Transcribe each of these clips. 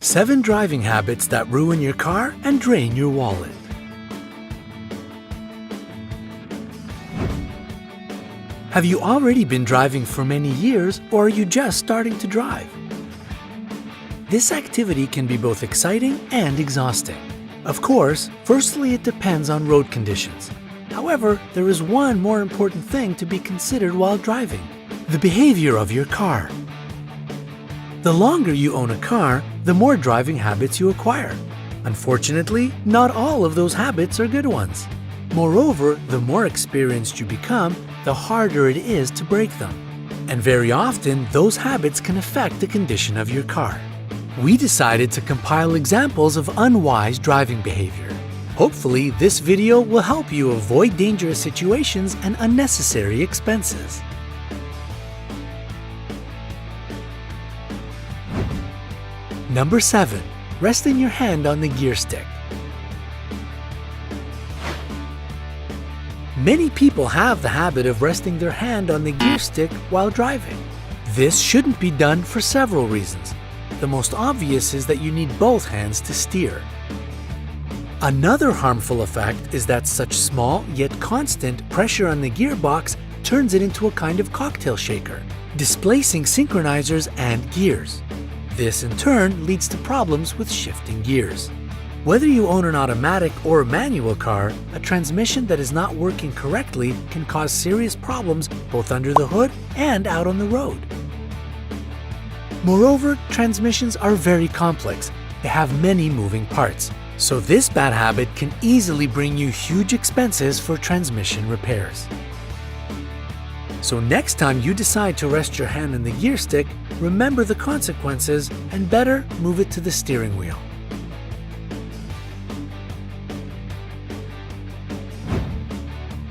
7 driving habits that ruin your car and drain your wallet. Have you already been driving for many years, or are you just starting to drive? This activity can be both exciting and exhausting. Of course, firstly, it depends on road conditions. However, there is one more important thing to be considered while driving: the behavior of your car. The longer you own a car, the more driving habits you acquire. Unfortunately, not all of those habits are good ones. Moreover, the more experienced you become, the harder it is to break them. And very often, those habits can affect the condition of your car. We decided to compile examples of unwise driving behavior. Hopefully, this video will help you avoid dangerous situations and unnecessary expenses. Number 7. Resting your hand on the gear stick. Many people have the habit of resting their hand on the gear stick while driving. This shouldn't be done for several reasons. The most obvious is that you need both hands to steer. Another harmful effect is that such small yet constant pressure on the gearbox turns it into a kind of cocktail shaker, displacing synchronizers and gears. This in turn leads to problems with shifting gears. Whether you own an automatic or a manual car, a transmission that is not working correctly can cause serious problems both under the hood and out on the road. Moreover, transmissions are very complex. They have many moving parts, so this bad habit can easily bring you huge expenses for transmission repairs. So next time you decide to rest your hand on the gear stick, remember the consequences and better move it to the steering wheel.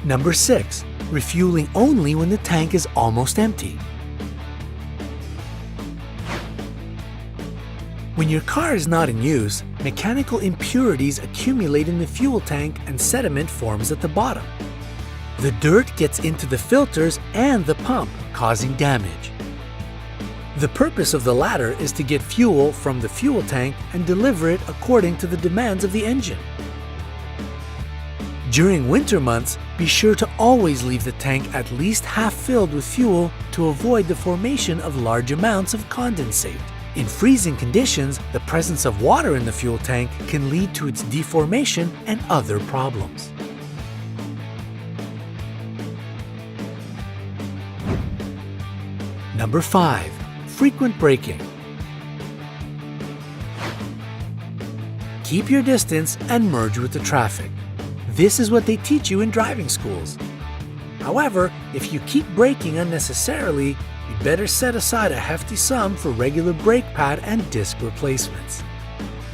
Number 6. Refueling only when the tank is almost empty. When your car is not in use, mechanical impurities accumulate in the fuel tank and sediment forms at the bottom. The dirt gets into the filters and the pump, causing damage. The purpose of the latter is to get fuel from the fuel tank and deliver it according to the demands of the engine. During winter months, be sure to always leave the tank at least half filled with fuel to avoid the formation of large amounts of condensate. In freezing conditions, the presence of water in the fuel tank can lead to its deformation and other problems. Number 5. Frequent braking. Keep your distance and merge with the traffic. This is what they teach you in driving schools. However, if you keep braking unnecessarily, you'd better set aside a hefty sum for regular brake pad and disc replacements.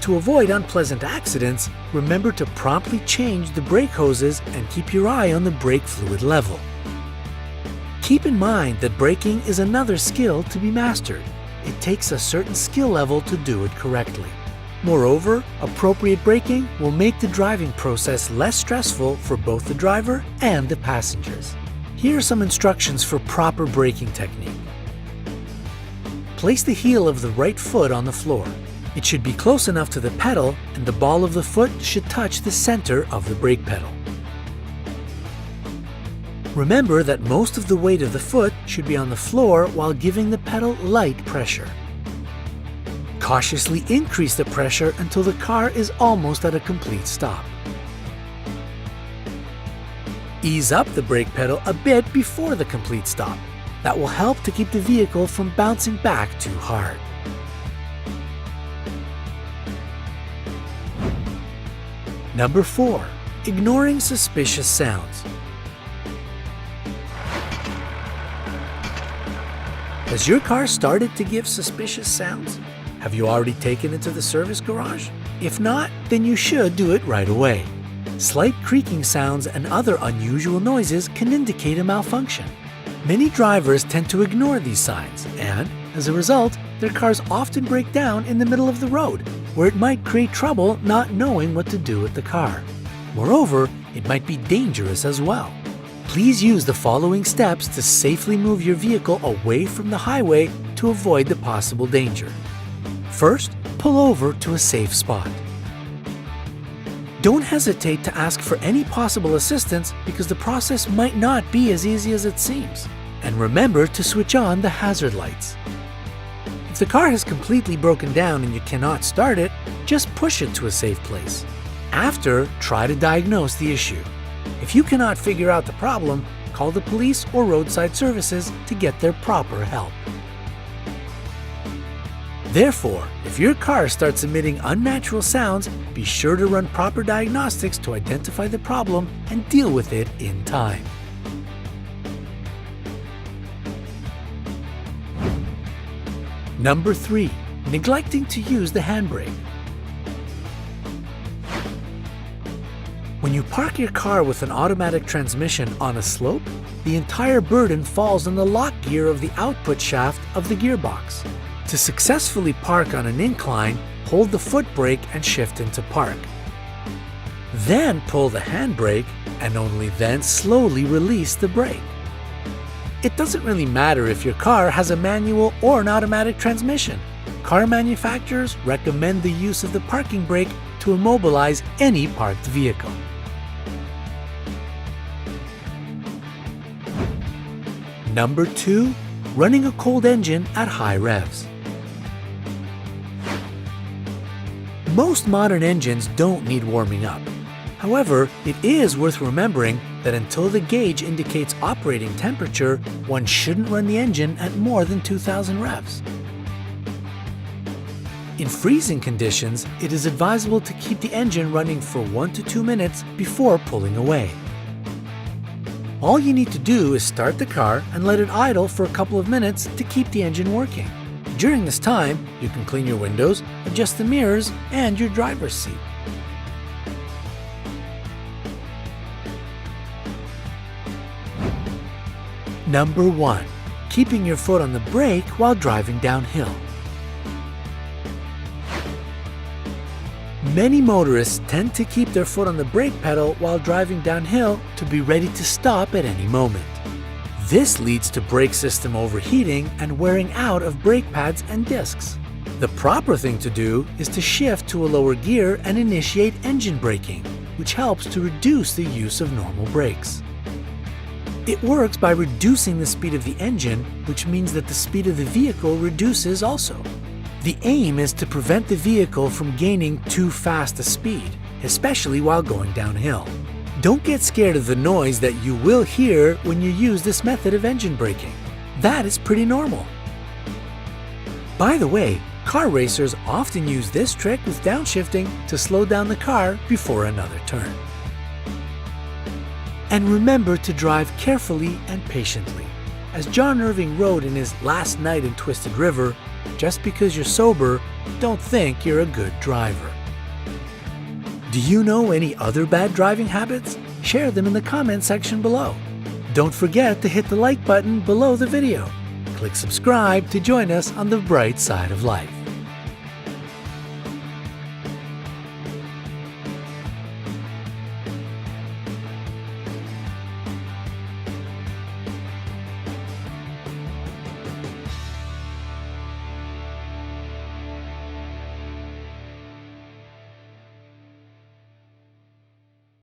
To avoid unpleasant accidents, remember to promptly change the brake hoses and keep your eye on the brake fluid level. Keep in mind that braking is another skill to be mastered. It takes a certain skill level to do it correctly. Moreover, appropriate braking will make the driving process less stressful for both the driver and the passengers. Here are some instructions for proper braking technique. Place the heel of the right foot on the floor. It should be close enough to the pedal, and the ball of the foot should touch the center of the brake pedal. Remember that most of the weight of the foot should be on the floor while giving the pedal light pressure. Cautiously increase the pressure until the car is almost at a complete stop. Ease up the brake pedal a bit before the complete stop. That will help to keep the vehicle from bouncing back too hard. Number 4. Ignoring suspicious sounds. Has your car started to give suspicious sounds? Have you already taken it to the service garage? If not, then you should do it right away. Slight creaking sounds and other unusual noises can indicate a malfunction. Many drivers tend to ignore these signs and, as a result, their cars often break down in the middle of the road, where it might create trouble not knowing what to do with the car. Moreover, it might be dangerous as well. Please use the following steps to safely move your vehicle away from the highway to avoid the possible danger. First, pull over to a safe spot. Don't hesitate to ask for any possible assistance because the process might not be as easy as it seems. And remember to switch on the hazard lights. If the car has completely broken down and you cannot start it, just push it to a safe place. After, try to diagnose the issue. If you cannot figure out the problem, call the police or roadside services to get their proper help. Therefore, if your car starts emitting unnatural sounds, be sure to run proper diagnostics to identify the problem and deal with it in time. Number 3. Neglecting to use the handbrake. When you park your car with an automatic transmission on a slope, the entire burden falls on the lock gear of the output shaft of the gearbox. To successfully park on an incline, hold the foot brake and shift into park. Then pull the handbrake and only then slowly release the brake. It doesn't really matter if your car has a manual or an automatic transmission. Car manufacturers recommend the use of the parking brake to immobilize any parked vehicle. Number 2. Running a cold engine at high revs. Most modern engines don't need warming up. However, it is worth remembering that until the gauge indicates operating temperature, one shouldn't run the engine at more than 2000 revs. In freezing conditions, it is advisable to keep the engine running for 1 to 2 minutes before pulling away. All you need to do is start the car and let it idle for a couple of minutes to keep the engine working. During this time, you can clean your windows, adjust the mirrors, and your driver's seat. Number 1. Keeping your foot on the brake while driving downhill. Many motorists tend to keep their foot on the brake pedal while driving downhill to be ready to stop at any moment. This leads to brake system overheating and wearing out of brake pads and discs. The proper thing to do is to shift to a lower gear and initiate engine braking, which helps to reduce the use of normal brakes. It works by reducing the speed of the engine, which means that the speed of the vehicle reduces also. The aim is to prevent the vehicle from gaining too fast a speed, especially while going downhill. Don't get scared of the noise that you will hear when you use this method of engine braking. That is pretty normal. By the way, car racers often use this trick with downshifting to slow down the car before another turn. And remember to drive carefully and patiently. As John Irving wrote in his Last Night in Twisted River, just because you're sober, don't think you're a good driver. Do you know any other bad driving habits? Share them in the comment section below. Don't forget to hit the like button below the video. Click subscribe to join us on the bright side of life.